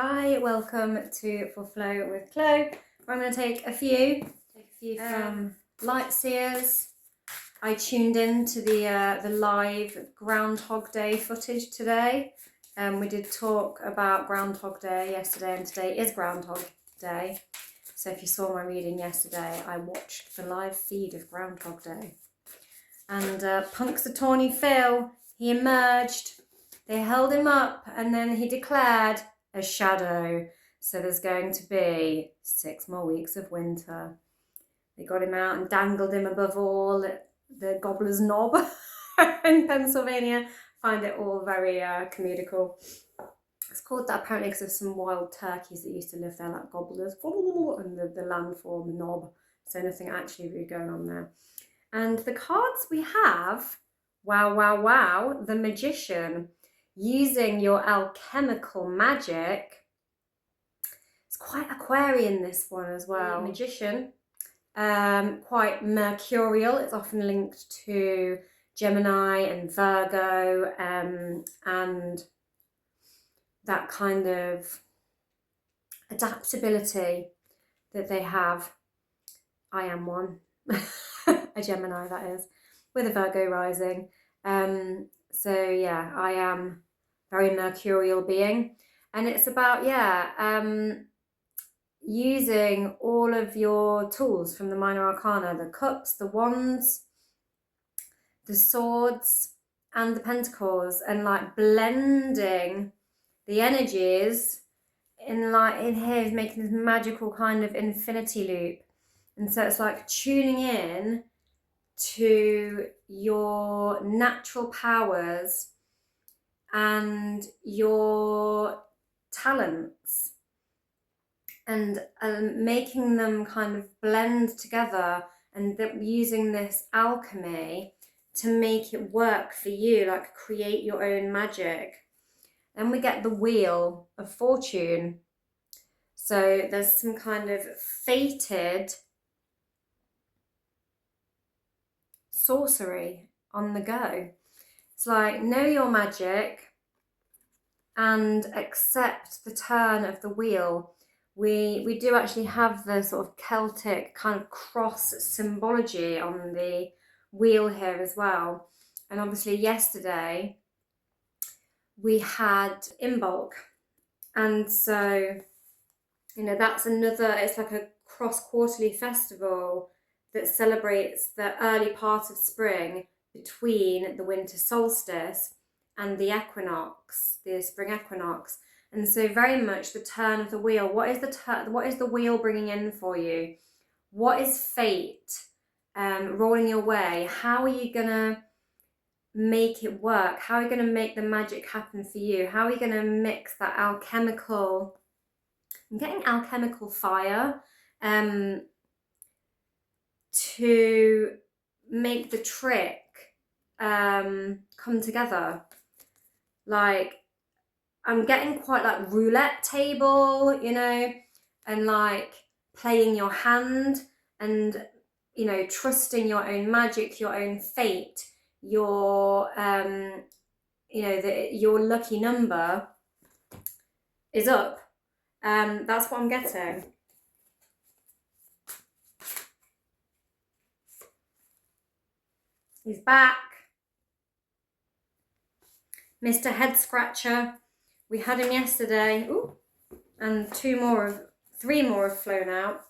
Hi, welcome to For Flow with Chloe. I'm going to take a few from Lightseers. I tuned in to the live Groundhog Day footage today. We did talk about Groundhog Day yesterday, and today is Groundhog Day. So if you saw my reading yesterday, I watched the live feed of Groundhog Day. And Punxsutawney Phil, he emerged. They held him up, and then he declared a shadow. So there's going to be 6 more weeks of winter. They got him out and dangled him above all the Gobbler's Knob in Pennsylvania. Find it all very comedical. It's called that apparently because of some wild turkeys that used to live there, like gobblers, and the landform, the knob. So nothing actually really going on there. And the cards we have, wow, the Magician. Using your alchemical magic. It's quite Aquarian, this one as well. Magician, quite mercurial. It's often linked to Gemini and Virgo, and that kind of adaptability that they have. I am one, a Gemini that is, with a Virgo rising. So yeah, I am very mercurial being, and it's about using all of your tools from the minor arcana, the cups, the wands, the swords, and the pentacles, and like blending the energies in here is making this magical kind of infinity loop. And so it's like tuning in to your natural powers and your talents, and making them kind of blend together, and using this alchemy to make it work for you, like create your own magic. Then we get the Wheel of Fortune. So there's some kind of fated sorcery on the go. It's like, know your magic and accept the turn of the wheel. We do actually have the sort of Celtic kind of cross symbology on the wheel here as well. And obviously yesterday we had Imbolc. And so, that's another, it's like a cross-quarterly festival that celebrates the early part of spring between the winter solstice and the equinox, the spring equinox. And so very much the turn of the wheel. What is the wheel bringing in for you? What is fate rolling your way? How are you gonna make it work? How are you gonna make the magic happen for you? How are you gonna mix that alchemical, I'm getting alchemical fire, to make the trick come together? Like, I'm getting quite like roulette table, and like playing your hand, and trusting your own magic, your own fate, your your lucky number is up. That's what I'm getting. He's back. Mr. Head Scratcher. We had him yesterday. Ooh, and 3 more have flown out.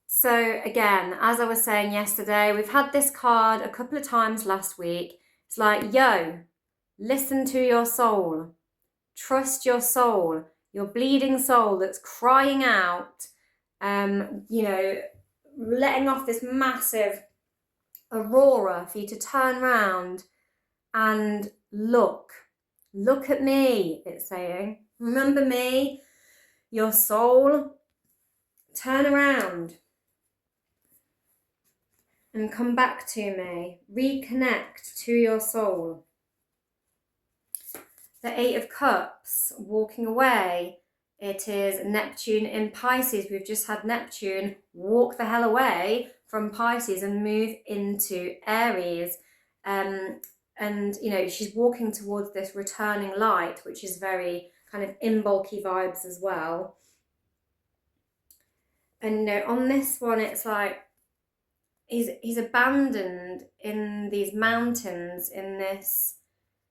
So again, as I was saying yesterday, we've had this card a couple of times last week. It's like, yo, listen to your soul. Trust your soul, your bleeding soul that's crying out, letting off this massive aurora for you to turn around and look at me, it's saying. Remember me, your soul. Turn around and come back to me. Reconnect to your soul. The 8 of Cups, walking away. It is Neptune in Pisces. We've just had Neptune walk the hell away from Pisces and move into Aries. And, you know, she's walking towards this returning light, which is very kind of in bulky vibes as well. And, you know, on this one, it's like he's abandoned in these mountains, in this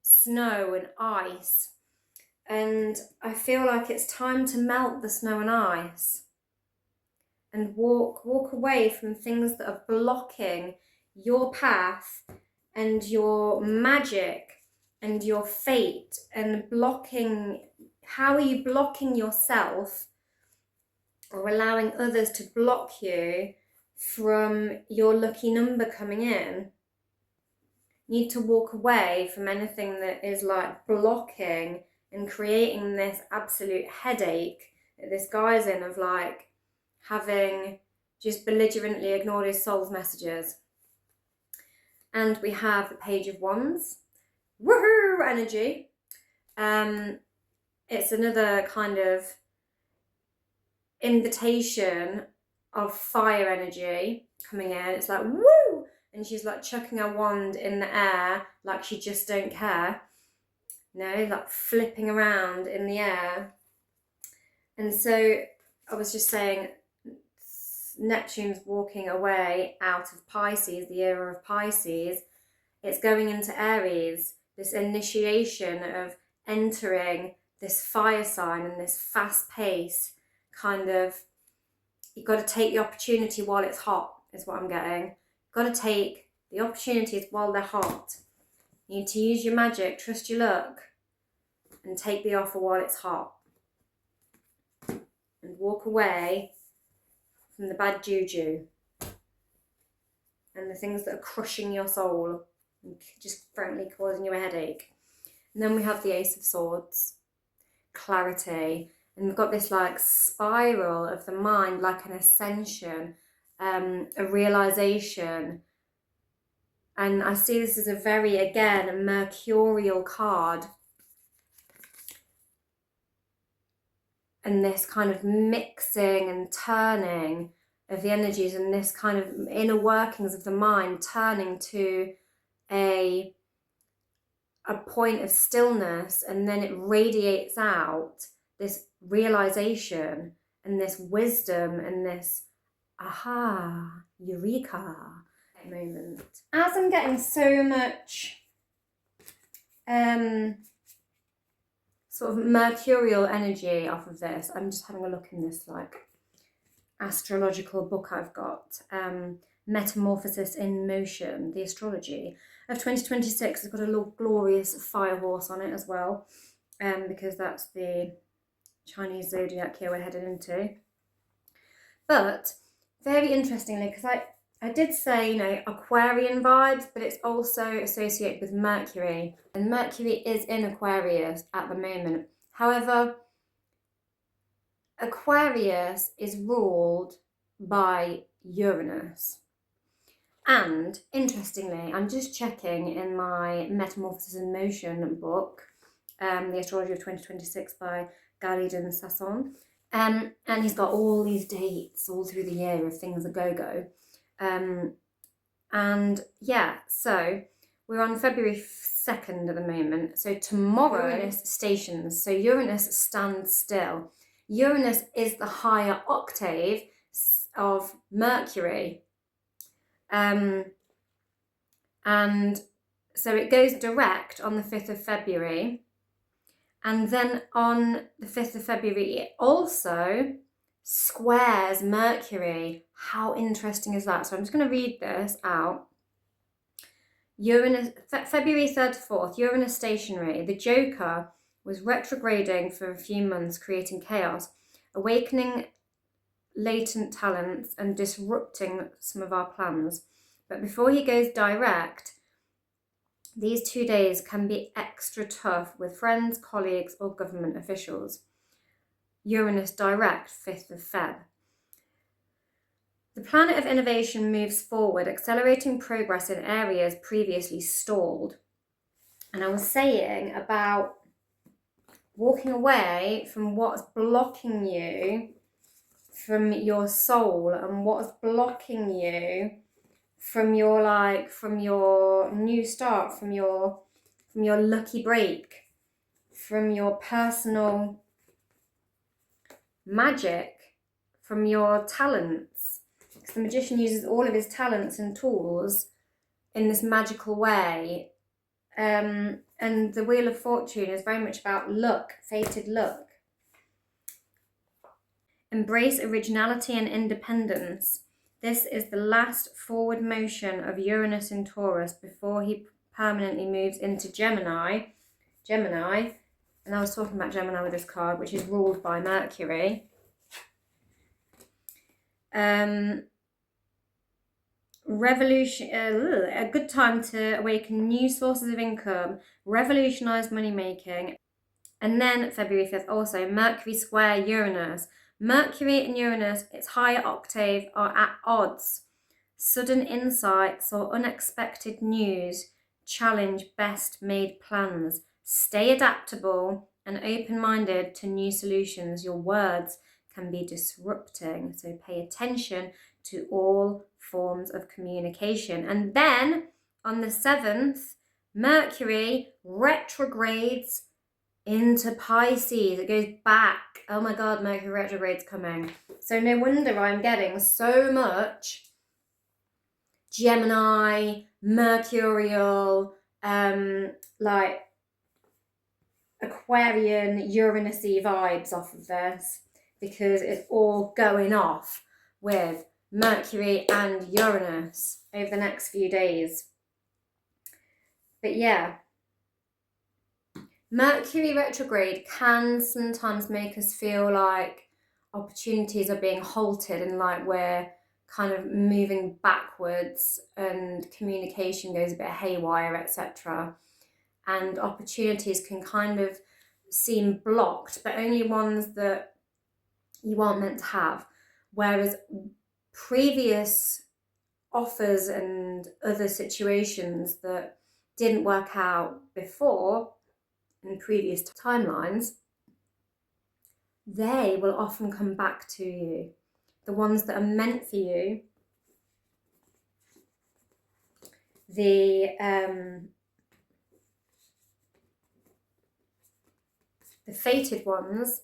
snow and ice. And I feel like it's time to melt the snow and ice and walk away from things that are blocking your path and your magic and your fate, and blocking, how are you blocking yourself or allowing others to block you from your lucky number coming in? You need to walk away from anything that is like blocking and creating this absolute headache that this guy's in, of like having just belligerently ignored his soul's messages. And we have the Page of Wands. Woohoo energy. It's another kind of invitation of fire energy coming in. It's like, woo! And she's like chucking her wand in the air like she just don't care. No, like flipping around in the air. And so I was just saying, Neptune's walking away out of Pisces, the era of Pisces. It's going into Aries, this initiation of entering this fire sign and this fast pace kind of, you've got to take the opportunity while it's hot, is what I'm getting. You've got to take the opportunities while they're hot. You need to use your magic, trust your luck, and take the offer while it's hot. And walk away from the bad juju and the things that are crushing your soul and just frankly causing you a headache. And then we have the Ace of Swords, clarity. And we've got this like spiral of the mind, like an ascension, a realization. And I see this as a very, again, a mercurial card. And this kind of mixing and turning of the energies, and this kind of inner workings of the mind turning to a point of stillness, and then it radiates out this realization and this wisdom and this aha, eureka moment. As I'm getting so much sort of mercurial energy off of this, I'm just having a look in this like astrological book I've got, Metamorphosis in Motion, the astrology of 2026. It's got a little glorious fire horse on it as well, because that's the Chinese zodiac year we're heading into. But very interestingly, because I did say, you know, Aquarian vibes, but it's also associated with Mercury. And Mercury is in Aquarius at the moment. However, Aquarius is ruled by Uranus. And interestingly, I'm just checking in my Metamorphosis in Motion book, The Astrology of 2026 by Galidon Sasson. And he's got all these dates all through the year of things that go. And yeah, so we're on February 2nd at the moment. So tomorrow Uranus stations. So Uranus stands still. Uranus is the higher octave of Mercury. And so it goes direct on the 5th of February. And then on the 5th of February, it also squares Mercury. How interesting is that? So I'm just going to read this out. Uranus, February 3rd to 4th, Uranus stationary. The Joker was retrograding for a few months, creating chaos, awakening latent talents and disrupting some of our plans. But before he goes direct, these 2 days can be extra tough with friends, colleagues, or government officials. Uranus direct, 5th of Feb. The planet of innovation moves forward, accelerating progress in areas previously stalled. And I was saying about walking away from what's blocking you from your soul and what's blocking you from your new start, from your from your lucky break, from your personal magic, from your talents. Because the magician uses all of his talents and tools in this magical way. And the Wheel of Fortune is very much about luck, fated luck. Embrace originality and independence. This is the last forward motion of Uranus in Taurus before he permanently moves into Gemini. And I was talking about Gemini with this card, which is ruled by Mercury. A good time to awaken new sources of income, revolutionize money making. And then February 5th also, Mercury square Uranus. Mercury and Uranus, its higher octave, are at odds. Sudden insights or unexpected news challenge best made plans. Stay adaptable and open-minded to new solutions. Your words can be disrupting, so pay attention to all forms of communication. And then on the 7th, Mercury retrogrades into Pisces. It goes back. Oh my God, Mercury retrograde's coming. So no wonder I'm getting so much Gemini, Mercurial, like Aquarian, Uranus-y vibes off of this, because it's all going off with Mercury and Uranus over the next few days. But yeah, Mercury retrograde can sometimes make us feel like opportunities are being halted and like we're kind of moving backwards and communication goes a bit haywire, etc. And opportunities can kind of seem blocked, but only ones that you aren't meant to have. Whereas previous offers and other situations that didn't work out before in previous timelines, they will often come back to you. The ones that are meant for you, the fated ones,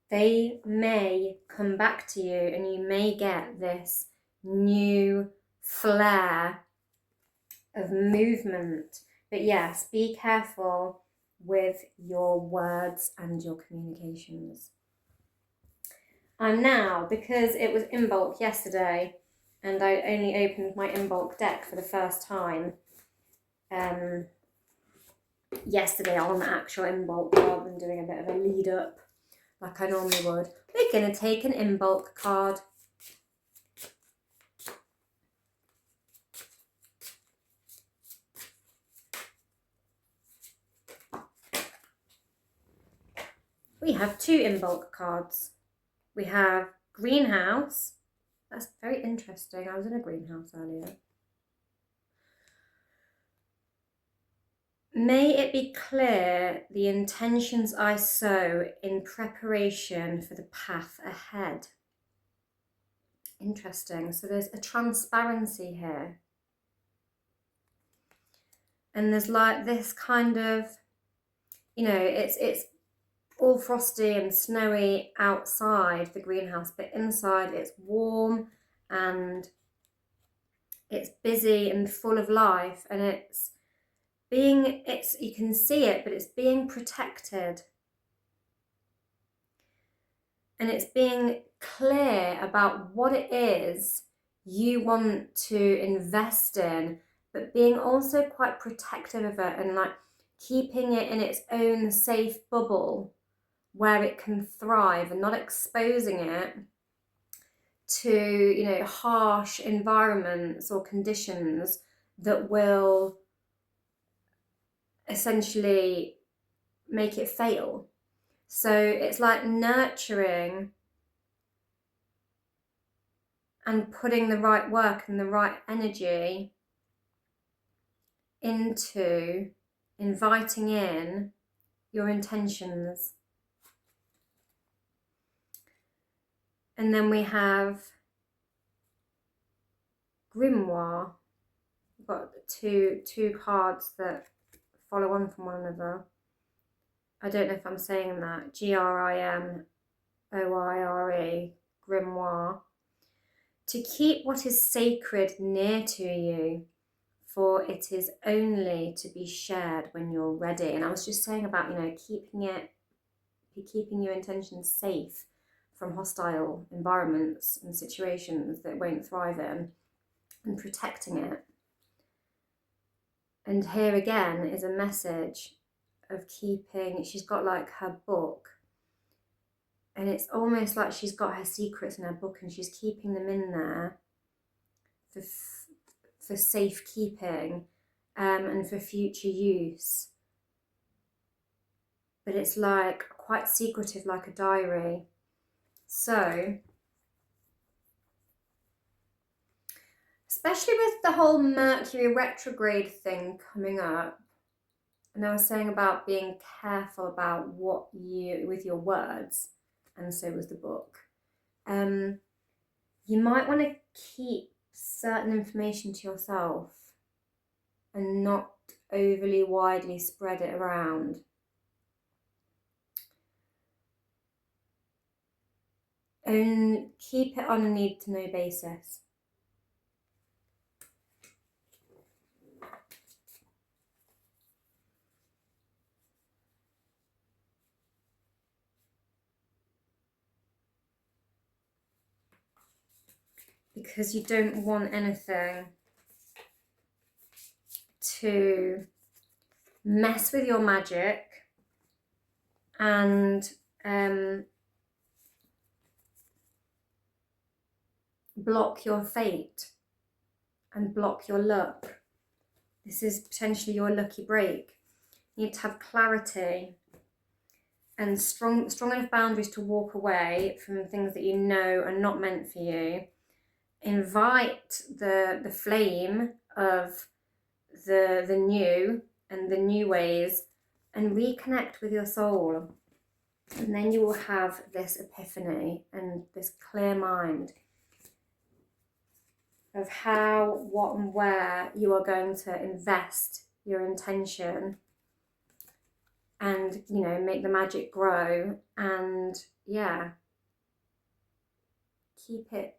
they may come back to you and you may get this new flare of movement. But yes, be careful with your words and your communications. I'm now, because it was in bulk yesterday and I only opened my in bulk deck for the first time yesterday on actual in bulk rather than doing a bit of a lead up like I normally would. We're going to take an in bulk card. We have two in bulk cards. We have Greenhouse. That's very interesting. I was in a greenhouse earlier. May it be clear the intentions I sow in preparation for the path ahead. Interesting. So there's a transparency here. And there's like this kind of, you know, it's all frosty and snowy outside the greenhouse, but inside it's warm and it's busy and full of life, and you can see it, but it's being protected. And it's being clear about what it is you want to invest in, but being also quite protective of it and like keeping it in its own safe bubble where it can thrive and not exposing it to, you know, harsh environments or conditions that will essentially make it fail. So it's like nurturing and putting the right work and the right energy into inviting in your intentions. And then we have Grimoire. We've got two cards that follow on from one another. I don't know if I'm saying that. Grimoire, grimoire. To keep what is sacred near to you, for it is only to be shared when you're ready. And I was just saying about, keeping your intentions safe from hostile environments and situations that won't thrive in, and protecting it. And here again is a message of keeping, she's got like her book, and it's almost like she's got her secrets in her book and she's keeping them in there for safekeeping and for future use. But it's like quite secretive, like a diary. So, especially with the whole Mercury retrograde thing coming up, and I was saying about being careful about with your words, and so was the book. You might want to keep certain information to yourself and not overly widely spread it around. And keep it on a need-to-know basis. Because you don't want anything to mess with your magic and block your fate and block your luck. This is potentially your lucky break. You need to have clarity and strong enough boundaries to walk away from things that you know are not meant for you. Invite the flame of the new and the new ways, and reconnect with your soul. And then you will have this epiphany and this clear mind of how, what and where you are going to invest your intention and, make the magic grow. And yeah, keep it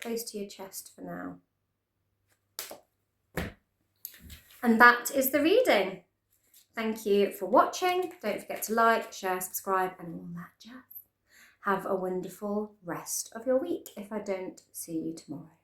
close to your chest for now. And that is the reading. Thank you for watching. Don't forget to like, share, subscribe, and all that jazz. Have a wonderful rest of your week if I don't see you tomorrow.